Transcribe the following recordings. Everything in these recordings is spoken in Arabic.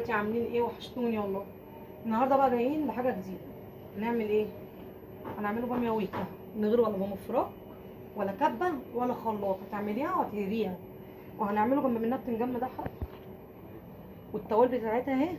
اخواتي عاملين ايه؟ وحشتوني والله. النهارده بقى جايين لحاجه جديده. هنعمل ايه؟ هنعمله باميه ويكا من غير ولا باميه فراخ ولا كبه ولا خلاط، هتعمليها وهتهريها. وهنعمله جنب منها بتنجان مدحرج والتوابل بتاعتها اهي.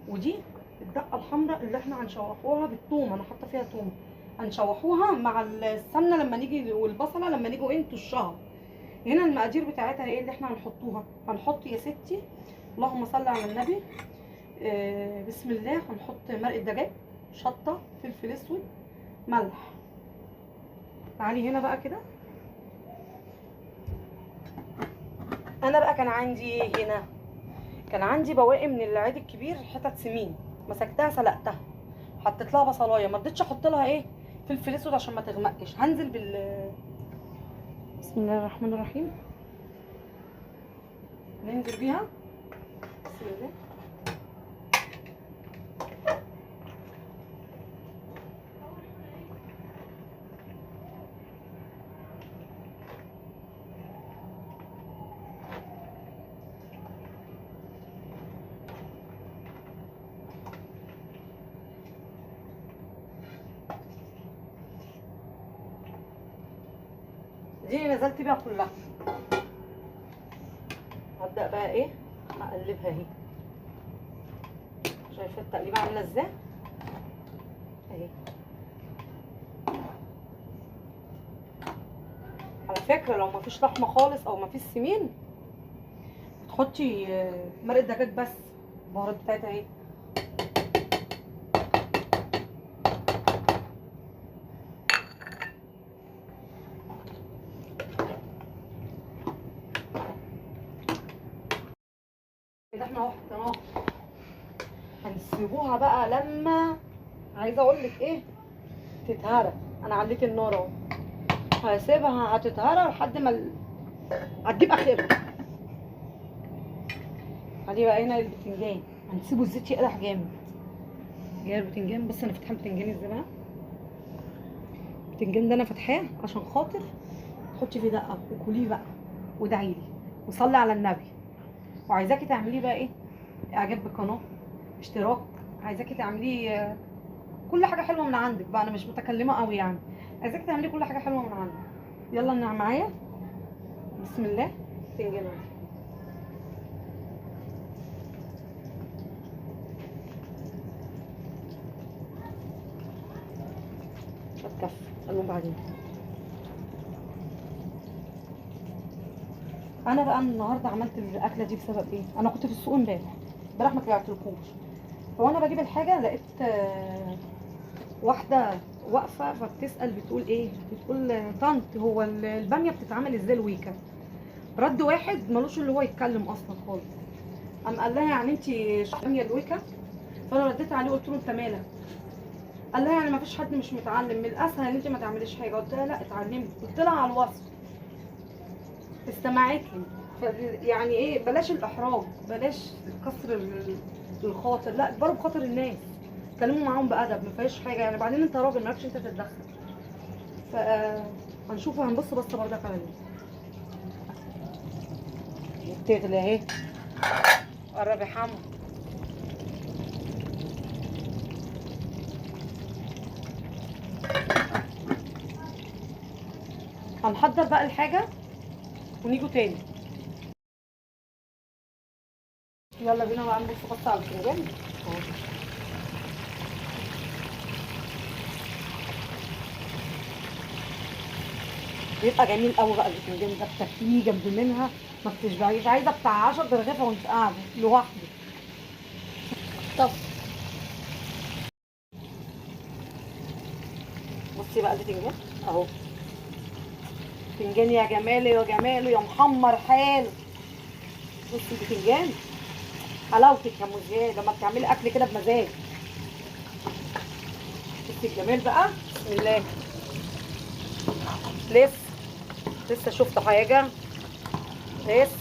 ودي الدقه الحمراء اللي احنا هنشوحوها بالثوم، انا حاطه فيها ثوم. هنشوحوها مع السمنه لما نيجي، والبصله لما نيجوا انتوا الشهر. هنا المقادير بتاعتها ايه اللي احنا هنحطوها؟ هنحط يا ستي، اللهم صل على النبي، بسم الله. هنحط مرقه دجاج، شطه، فلفل اسود، ملح. تعالي هنا بقى كده. انا بقى كان عندي هنا، كان عندي بواقي من العيد الكبير، حتت سمين مسكتها سلقتها، حطيت لها بصلايه، ما رضيتش احط لها ايه فلفل اسود عشان ما تغمقش. هنزل بسم الله الرحمن الرحيم. ننزل بيها بسم الله. دي اللي نزلت بيها كلها. هبدأ بقى ايه اقلبها اهي. شايفه التقليبه عامله ازاي اهي. على فكره لو مفيش لحمه خالص او مفيش سمين، تحطي مرقه دجاج بس، البهارات بتاعتها اهي. كده احنا اهو حطيناها. هنسيبوها بقى لما، عايزه اقول لك ايه، تتهرى. انا عليت النار اهو، هسيبها هتتهرى لحد ما هتجيب اخرها. عليه بقى هنا البتنجان، هنسيبه الزيت يقدح جامد. جايه البتنجان، بس انا فاتحه البتنجان ازاي بقى. البتنجان ده انا فاتحاه عشان خاطر تحطي فيه دقه وكليه بقى وادعيلي وصلي على النبي. وعايزاكي تعمليه بقى ايه، اعجاب بالقناه، اشتراك، عايزاكي تعمليه كل حاجه حلوه من عندك بقى. انا مش متكلمه قوي يعني، عايزاكي تعملي كل حاجه حلوه من عندك. يلا نعم معايا بسم الله. بتنجان هتكفي، قالوا بعدين. انا بقى النهارده عملت الاكله دي بسبب ايه؟ انا كنت في السوق امبارح ما طلعتلكوش. فوانا بجيب الحاجه لقيت واحده واقفه فبتسال، بتقول ايه؟ بتقول طنط هو الباميه بتتعمل ازاي الويكا؟ رد واحد ملوش اللي هو يتكلم اصلا خالص. قام قال لها يعني انت باميه الويكا؟ فانا رديت عليه قلت له انت مالك؟ قال لها يعني ما فيش حد مش متعلم، من الاسهل ان انت ما تعمليش حاجه. قلت لها لا اتعلمت، قلت لها على الوصف، استمعت لي. يعني ايه، بلاش الاحراج، بلاش كسر الخاطر، لا اكبروا بخاطر الناس، اتكلموا معاهم بادب، ما فيهاش حاجه يعني. بعدين انت راجل مالكش انت تتدخل. ف هنشوف، هنبص بصه بردك على دي بتغلي اهي. قرب يا حمو. هنحضر بقى الحاجه ونيجوا تاني. يلا بينا بقى نبص بصه على الفنجان اهو. بيبقى جميل قوي بقى البتنجان ده، بتاكليه جنب منها ما بتشبعيش، عايزه بتاع 10 رغيفه وانت قاعده لوحدك. طب بصي بقى البتنجان اهو. بتنجان يا جماله يا جماله يا محمر حال. بصي البتنجان حلاوتك يا مزياد لما بتعملي اكل كده بمزاج. بصي الجمال بقى بسم الله. لسه شفت حاجه، لسه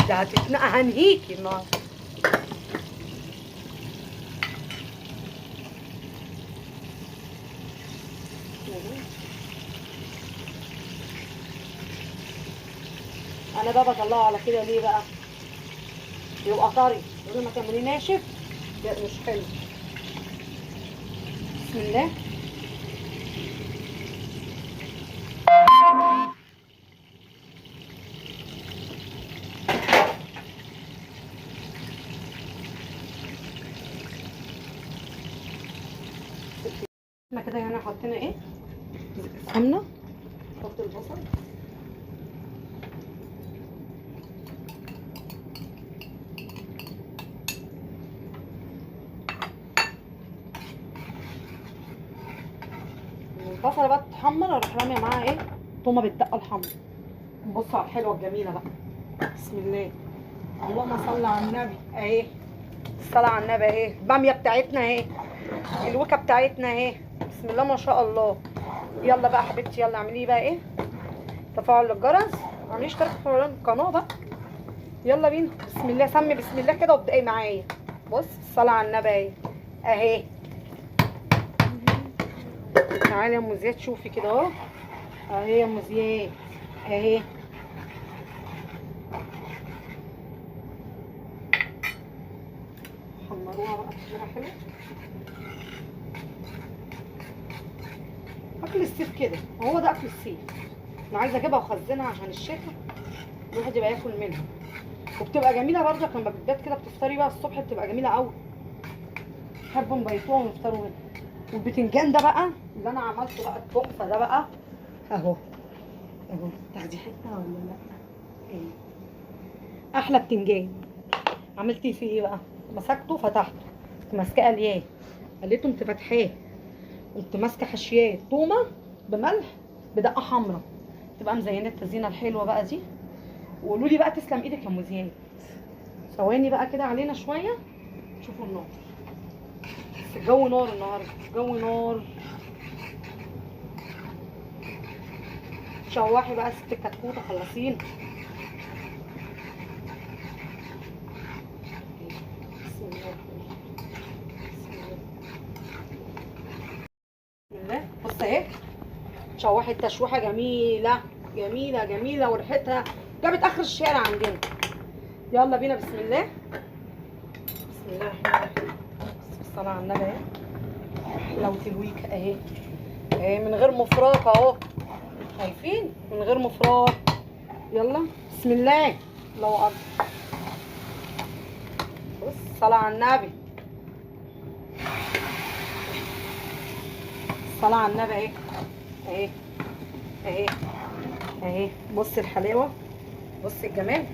ده هتتنقى هنهيكي النهارده. انا بقى بطلعه على كده ليه بقى؟ يبقى طري. بدل ما تعمليه ناشف لا مش حلو. بسم الله. احنا كده هنا حطينا ايه؟ سمنه. نحط البصل. البصله بقى تتحمر اروح راميه معاها ايه؟ تومه بالدقه الحمرا. بصوا على الحلوه الجميله بقى. بسم الله. اللهم صل على النبي. اهي الصلاه على النبي اهي. الباميه بتاعتنا اهي. الوكه بتاعتنا اهي. بسم الله ما شاء الله. يلا بقى حبيبتي يلا اعملي بقى ايه؟ تفاعل الجرس. اعملي اشتراك في القناه بقى. يلا بينا. بسم الله. سمي بسم الله كده وابدأي معايا. بص الصلاه على النبي اهي. اهي تعالي يا ام زياد شوفي كده اهو. اهي يا ام زياد اهي. حمروها بقى تحميره حلو. اكل الصيف كده، هو ده اكل الصيف. انا عايزه اجيبها واخزنها عشان الشتاء الواحد يبقى ياكل منها، وبتبقى جميله برضك لما بتبات كده بتفطري بقى الصبح بتبقى جميله قوي. بحب نبيتوها ونفطروا منها. والبتنجان ده بقى اللي انا عملته بقى التحفه ده بقى اهو. اهو تاخدي حته ولا لا؟ ايه احلى بتنجان. عملتي فيه ايه بقى؟ مسكته فتحته، كنت ماسكاه الياه، خليته قمت فاتحاه، قمت ماسكه حشياه تومه بملح بدقه حمراء، تبقى مزينه التزيينه الحلوه بقى دي. وقولوا لي بقى تسلم ايدك يا ام زياد. ثواني بقى كده علينا شويه. شوفوا النار، بس الجو نار النهارده، الجو نار. شوحي بقى ست الكتكوته خلصين. بسم الله بسم الله. بص اهي شوحت تشويحه جميله جميله جميله وريحتها جابت اخر الشارع عندنا. يلا بينا. بسم الله. بسم الله الرحمن الرحيم. الصلاه على النبي اهي. حلاوه الويك اهي اهي من غير مفرط اهو. شايفين؟ من غير مفرط. يلا بسم الله. الله اكبر. بص الصلاه على النبي. الصلاه على النبي اهي اهي اهي اهي. بص الحلاوه، بص الجمال.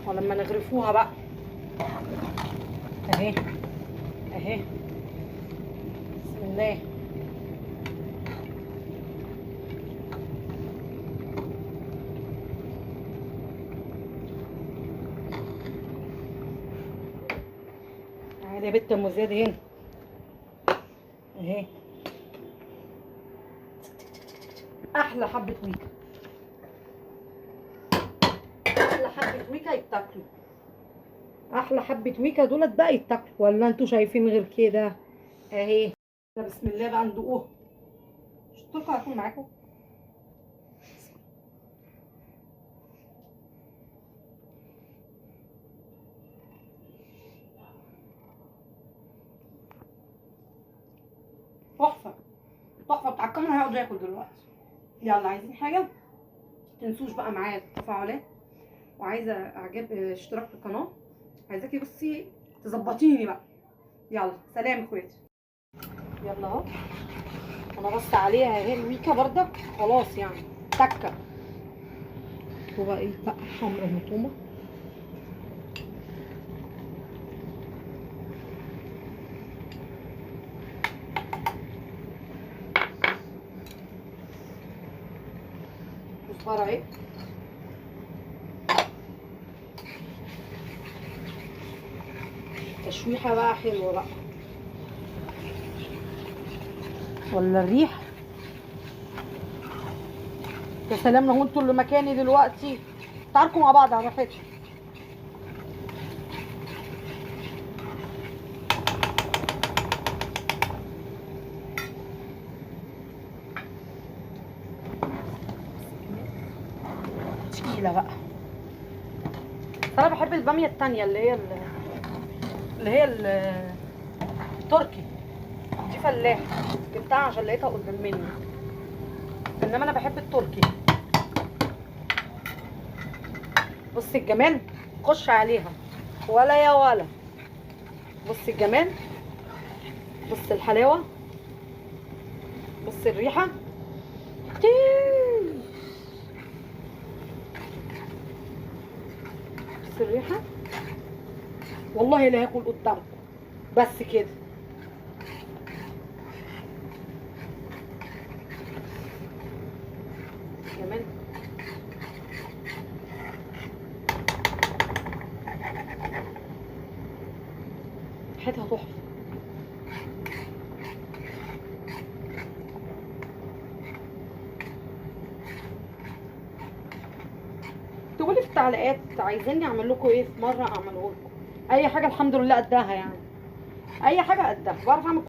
ولما نغرفوها بقى اهي اهي. بسم الله. تعالي يا بت ام زياد هنا اهي. احلى حبه ويكا، احلى حبه ويكا يتاكلوا. احلى حبه ويكا دولت بقى يتاكلوا، ولا انتوا شايفين غير كده؟ اهي. بسم الله بقى ندوقوه. مش قلت لكم هكون معاكم؟ تحفه تحفه. بتاع الكاميرا هيقعد ياكل دلوقتي. يلا عايزين حاجه متنسوش بقى معايا التفاعلات، وعايزه اعجاب اشتراك في القناه. عايزاكي بصي تظبطيني بقى. يلا سلام اخواتي. يلا اهو انا بص عليها اهي الويكا بردك خلاص يعني تكه. وبقى ايه بقى حمرا مطومه. كزبره اهي. تشويحه بقى حلوه بقى، ولا الريح. يا سلام لو انتوا اللي مكاني دلوقتي تعاركوا مع بعض على راحتكم. تقيله بقى. انا بحب الباميه التانيه اللي هي اللي هي التركي دي فلاح، جبتها عشان لقيتها قدام مني، انما انا بحب التركي. بصي الجمال، خش عليها ولا يا ولا. بصي الجمال، بصي الحلاوه، بصي الريحه. بصي الريحه، والله لا هاكل قدامكم بس كده. كمان ريحتها تحفه. تقولي في التعليقات عايزيني اعمل لكم ايه في مره، اعمله لكم اي حاجه. الحمد لله قدها يعني، اي حاجه قدها، بعرف اعمل